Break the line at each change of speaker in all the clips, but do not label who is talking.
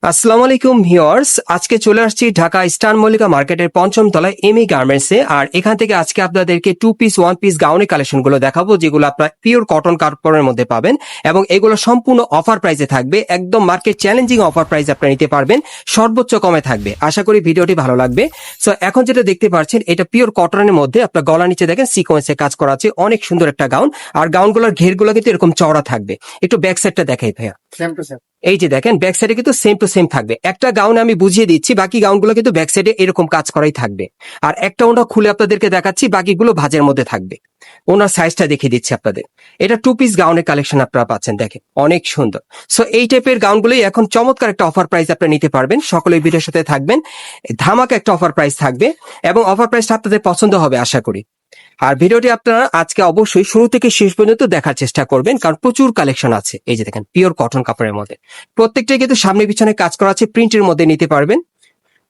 আসসালামু আলাইকুম ভিউয়ার্স, আজকে চলে আসছি ঢাকা স্টার মল্লিকা মার্কেটের পঞ্চম তলায় এমই গার্মেন্টসে। আর এখান থেকে আজকে আপনাদেরকে 2 পিস 1 পিস গাউনের কালেকশনগুলো দেখাবো, যেগুলো আপনার পিওর কটন কাপড়ের মধ্যে পাবেন এবং এগুলো সম্পূর্ণ অফার প্রাইসে থাকবে। একদম মার্কেট চ্যালেঞ্জিং অফার প্রাইস আপনারা নিতে পারবেন, সর্বোচ্চ কমে থাকবে। আশা করি ভিডিওটি ভালো লাগবে। সো এখন যেটা দেখতে পাচ্ছেন, এটা পিওর কটনের মধ্যে আপনার গলা নিচে দেখেন সিকোয়েন্সে কাজ করা আছে, অনেক সুন্দর একটা গাউন। আর গাউনগুলোর ঘেরগুলো কিন্তু এরকম চওড়া থাকবে। একটু ব্যাক সাইডটা দেখাই ভাইয়া। এই যে দেখেন ব্যাক সাইডে কিন্তু সেম টু সেম থাকবে। একটা গাউন আমি বুঝিয়ে দিচ্ছি, বাকি গাউনগুলো কিন্তু ব্যাক সাইডে এরকম কাজ করাই থাকবে। আর একটা ওটা খুলে আপনাদেরকে দেখাচ্ছি, বাকিগুলো ভাঁজের মধ্যে থাকবে। ওনার সাইজটা দেখিয়ে দিচ্ছি আপনাদের। এটা 2 পিস গাউনের কালেকশন আপনারা পাচ্ছেন, দেখেন অনেক সুন্দর। সো এই টাইপের গাউনগুলোই এখন চমৎকার একটা অফার প্রাইস আপনারা নিতে পারবেন। সকলে ভিডিওর সাথে থাকবেন, ধামাকা একটা অফার প্রাইস থাকবে এবং অফার প্রাইসটা আপনাদের পছন্দ হবে আশা করি। আর ভিডিওটি আপনারা আজকে অবশ্যই শুরু থেকে শেষ পর্যন্ত দেখার চেষ্টা করবেন, কারণ প্রচুর কালেকশন আছে। এই যে দেখেন পিওর কটন কাপড়ের মধ্যে প্রত্যেকটাই কিন্তু সামনে পিছনে কাজ করা আছে, প্রিন্টের মধ্যে নিতে পারবেন।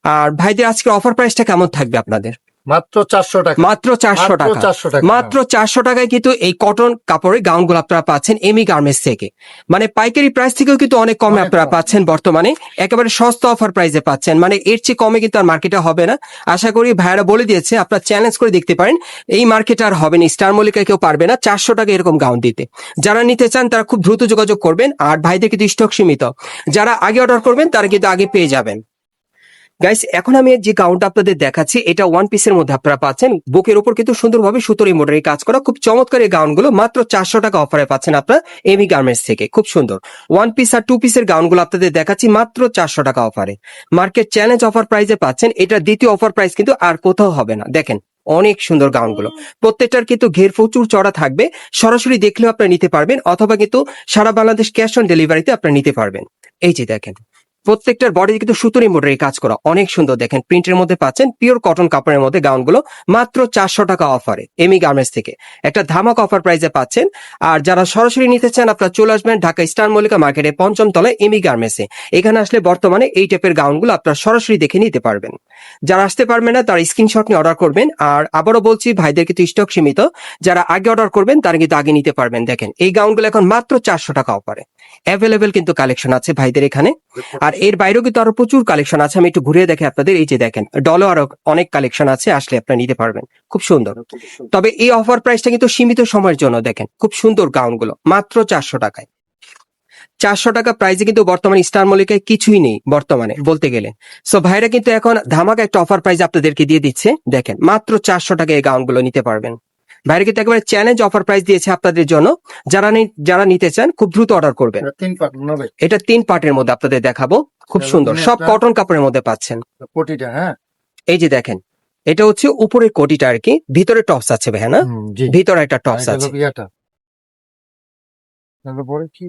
আর ভাইদের আজকে অফার প্রাইসটা কেমন থাকবে আপনাদের?
মাত্র 400 টাকা।
মাত্র 400 টাকা।
400 টাকা।
মাত্র 400 টাকায় কিন্তু এই কটন কাপড়ের গাউনগুলো আপনারা পাচ্ছেন এমি গার্মেন্টস থেকে। মানে পাইকারি প্রাইস থেকেও কিন্তু অনেক কমে
অনেক
আপনারা
কম।
পাচ্ছেন বর্তমানে, একেবারে সস্তা অফার প্রাইসে পাচ্ছেন। মানে এর চেয়ে কমে কিন্তু আর মার্কেটে হবে না। আশা করি ভাইয়ারা বলে দিয়েছে, আপনারা চ্যালেঞ্জ করে দেখতে পারেন, এই মার্কেটে আর হবে না, স্টার মল্লিকায় কেউ পারবে না 400 টাকা এরকম গাউন দিতে। যারা নিতে চান তারা খুব দ্রুত যোগাযোগ করবেন। আর ভাইদের কিন্তু স্টক সীমিত, যারা আগে অর্ডার করবেন তারা কিন্তু আগে পেয়ে যাবেন। গাইস, এখন আমি যে গাউনটা আপনাদের দেখাচ্ছি, এটা 1 পিসের মধ্যে আপনারা পাচ্ছেন। বুকের উপর কিন্তু সুন্দরভাবে সুতোর এমব্রয়ডারি কাজ করা, খুব চমৎকার এই গাউনগুলো মাত্র 400 টাকা অফারে পাচ্ছেন আপনারা এমি গার্মেন্টস থেকে। খুব সুন্দর 1 পিস আর 2 পিসের গাউনগুলো আপনাদের দেখাচ্ছি মাত্র 400 টাকা অফারে। মার্কেট চ্যালেঞ্জ অফার প্রাইসে পাচ্ছেন। এটা দ্বিতীয় অফার প্রাইস কিন্তু আর কোথাও হবে না। দেখেন অনেক সুন্দর গাউনগুলো, প্রত্যেকটার কিন্তু ঘের প্রচুর চড়া থাকবে। সরাসরি দেখলেও আপনারা নিতে পারবেন, অথবা কিন্তু সারা বাংলাদেশ ক্যাশ অন ডেলিভারিতে আপনারা নিতে পারবেন। এই যে দেখেন প্রত্যেকটার বডি কিন্তু সুতোর এমব্রয়ডারি কাজ করা, অনেক সুন্দর। দেখেন প্রিন্টের মধ্যে পাচ্ছেন, পিওর কটন কাপড়ের মধ্যে গাউনগুলো মাত্র 400 টাকা অফারে এমি গার্মেন্টস থেকে। একটা ধামাক অফার প্রাইসে পাচ্ছেন। আর যারা সরাসরি নিতে চান আপনারা চলে আসবেন ঢাকা স্টার মল্লিকা মার্কেটে পঞ্চম তলায় এমি গার্মেন্টসে। এখানে আসলে বর্তমানে এই টাইপের গাউনগুলো আপনারা সরাসরি দেখে নিতে পারবেন। যারা আসতে পারবেন না তারা স্ক্রিনশট নিয়ে অর্ডার করবেন। আর আবারও বলছি, ভাইদের কিন্তু স্টক সীমিত, যারা আগে অর্ডার করবেন তারা কিন্তু আগে নিতে পারবেন। দেখেন এই গাউনগুলো এখন মাত্র 400 টাকা অফারে অ্যাভেলেবেল কিন্তু কালেকশন আছে ভাইদের এখানে। আর এর বাইরেও কিন্তু আরো প্রচুর কালেকশন আছে, আমি একটু ঘুরিয়ে দেখে আপনাদের। এই যে দেখেন ডলে আরো অনেক কালেকশন আছে, আসলে আপনারা নিতে পারবেন, খুব সুন্দর। তবে এই অফার প্রাইসটা কিন্তু সীমিত সময়ের জন্য। দেখেন খুব সুন্দর গাউনগুলো মাত্র 400 টাকায়। 400 টাকা প্রাইসে কিন্তু বর্তমানে স্টার মল্লিকায় কিছুই নেই বর্তমানে বলতে গেলে। সো ভাইরা কিন্তু এখন ধামাকা একটা অফার প্রাইস আপনাদেরকে দিয়ে দিচ্ছে। দেখেন মাত্র 400 টাকায় এই গাউনগুলো নিতে পারবেন। ভাইরা কিন্তু একেবারে চ্যালেঞ্জ অফার প্রাইস দিয়েছে আপনাদের জন্য। যারা নিতে চান খুব দ্রুত অর্ডার করবেন। এটা 3 পার্টের মধ্যে আপনাদের দেখাবো, খুব সুন্দর, সব কটন কাপড়ের মধ্যে পাচ্ছেন।
কোটিটা, হ্যাঁ।
এই যে দেখেন এটা হচ্ছে উপরের কোটিটা আর কি, ভিতরে টপস আছে ভাই, না
জি।
ভিতরে একটা টপস আছে।
তারপরে কি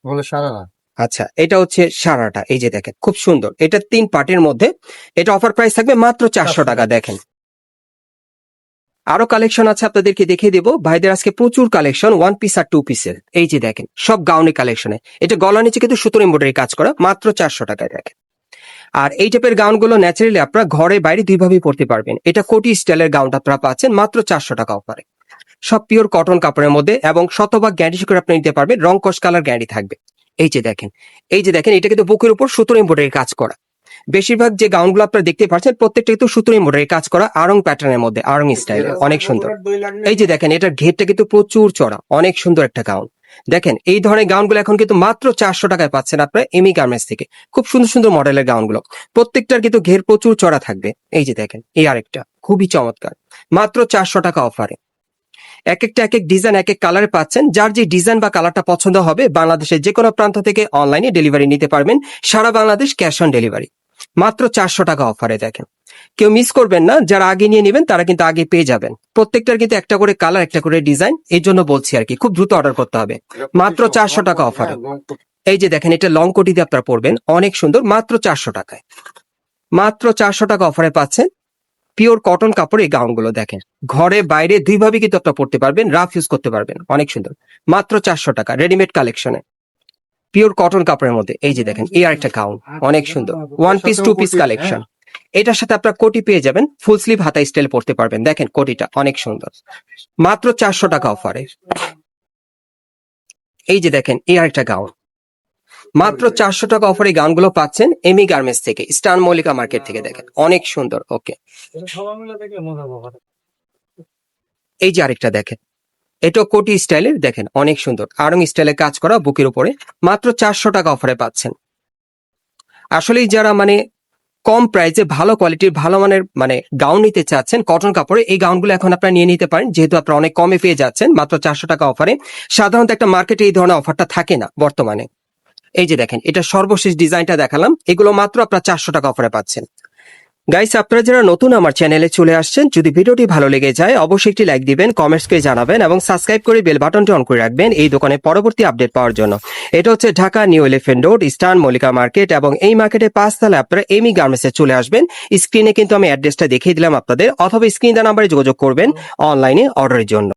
বলে সারারা?
আচ্ছা, এটা হচ্ছে সারাটা। এই যে দেখেন খুব সুন্দর, এটা 3 পার্টের মধ্যে। এটা অফার প্রাইস থাকবে মাত্র 400 টাকা। দেখেন আরো কালেকশন আছে, আপনাদেরকে দেখিয়ে দেবো। ভাইদের আজকে প্রচুর কালেকশন 1 পিস আর 2 পিসের। এই যে দেখেন সব গাউনের কালেকশনে। এটা গলা নিচে কিন্তু সুতোর এমব্রয়ডারি কাজ করা, মাত্র 400 টাকায়। দেখেন আর এই টাইপের গাউনগুলো ন্যাচারালি আপনারা ঘরে বাইরে দুইভাবেই পড়তে পারবেন। এটা কোটি স্টাইলের গাউনটা আপনারা পাচ্ছেন মাত্র 400 টাকা অফারে। সব পিওর কটন কাপড়ের মধ্যে এবং শতভাগ গ্যারান্টি করে আপনি নিতে পারবেন, রং কস কালার গ্যারান্টি থাকবে। এই যে দেখেন এটা কিন্তু বুকের উপর সুতোর এমব্রয়ডারি কাজ করা। বেশিরভাগ যে গাউনগুলো আপনারা দেখতে পাচ্ছেন প্রত্যেকটা কিন্তু সুতোর এমব্রয়ডারি কাজ করা, আরং প্যাটার্নের মধ্যে, আরং স্টাইলে, অনেক সুন্দর। এই যে দেখেন এটার ঘেরটা কিন্তু প্রচুর চড়া, অনেক সুন্দর একটা গাউন। দেখেন এই ধরনের গাউনগুলো এখন কিন্তু মাত্র 400 টাকায় পাচ্ছেন আপনারা এমি গার্মেন্টস থেকে। খুব সুন্দর সুন্দর মডেলের গাউনগুলো, প্রত্যেকটার কিন্তু ঘের প্রচুর চড়া থাকবে। এই যে দেখেন এই আরেকটা খুবই চমৎকার, মাত্র 400 টাকা অফারে। এক একটা এক এক ডিজাইন এক এক কালারে পাচ্ছেন। যার যে ডিজাইন বা কালারটা পছন্দ হবে বাংলাদেশের যে কোনো প্রান্ত থেকে অনলাইনে ডেলিভারি নিতে পারবেন, সারা বাংলাদেশ ক্যাশ অন ডেলিভারি, মাত্র 400 টাকা অফারে। দেখেন কেউ মিস করবেন না, যারা আগে নিয়ে নেবেন তারা কিন্তু আগে পেয়ে যাবেন। প্রত্যেকটার কিন্তু একটা করে কালার, একটা করে ডিজাইন, এই জন্য বলছি আর কি, খুব দ্রুত অর্ডার করতে হবে। মাত্র 400 টাকা অফারে। এই যে দেখেন এটা লং কোটি দিয়ে আপনারা পড়বেন, অনেক সুন্দর, মাত্র 400 টাকায়। মাত্র 400 টাকা অফারে পাচ্ছেন পিওর কটন কাপড় এই গাউনগুলো। দেখেন ঘরে বাইরে দুইভাবে কিন্তু আপনারা পড়তে পারবেন, রাফ ইউজ করতে পারবেন, অনেক সুন্দর, মাত্র 400 টাকা রেডিমেড কালেকশনে পিওর কটন কাপড়ের মধ্যে। এই যে দেখেন এই আরেকটা গাউন, অনেক সুন্দর 1 পিস 2 পিস কালেকশন। এটার সাথে আপনারা কোটি পেয়ে যাবেন, ফুল স্লিভ হাতা স্টাইল পড়তে পারবেন। দেখেন কোটিটা অনেক সুন্দর, মাত্র 400 টাকা অফারে। এই যে দেখেন এই আরেকটা গাউন, মাত্র 400 টাকা অফারে এই গাউনগুলো পাচ্ছেন এমি গার্মেন্টস থেকে, স্টার মল্লিকা মার্কেট থেকে। দেখেন অনেক সুন্দর। ওকে,
সবাই মিলে দেখলে মজা পাবে।
এই যে আরেকটা দেখেন, এটা কোটি স্টাইলের, দেখেন অনেক সুন্দর আড়ং স্টাইলে কাজ করা, বুকের উপরে মাত্র 400 টাকা অফারে পাচ্ছেন। আসলেই যারা মানে কম প্রাইসে ভালো কোয়ালিটির ভালো মানের মানে গাউন নিতে চাচ্ছেন কটন কাপড়ে, এই গাউনগুলো এখন আপনারা নিয়ে নিতে পারেন, যেহেতু আপনারা অনেক কমে পেয়ে যাচ্ছেন মাত্র 400 টাকা অফারে। সাধারণত একটা মার্কেটে এই ধরনের অফারটা থাকে না বর্তমানে। এই যে দেখেন, এটা সর্বশেষ ডিজাইনটা দেখালাম, এগুলো মাত্র আপনারা 400 টাকা অফারে পাচ্ছেন। গাইস, আপনারা যারা নতুন আমার চ্যানেলে চলে আসছেন, যদি ভিডিওটি ভালো লেগে যায় অবশ্যই একটি লাইক দিবেন, কমেন্টস করে জানাবেন এবং সাবস্ক্রাইব করে বেল বাটনটি অন করে রাখবেন এই দোকানের পরবর্তী আপডেট পাওয়ার জন্য। এটা হচ্ছে Dhaka new elephant road, star Mallika market, এবং এই মার্কেটে 5 তলায় আপনারা এমি গার্মেন্টসে চলে আসবেন। স্ক্রিনে কিন্তু আমি অ্যাড্রেসটা দেখিয়ে দিলাম আপনাদের, অথবা স্ক্রিন দেওয়া নাম্বারে যোগাযোগ করবেন অনলাইনে অর্ডারের জন্য।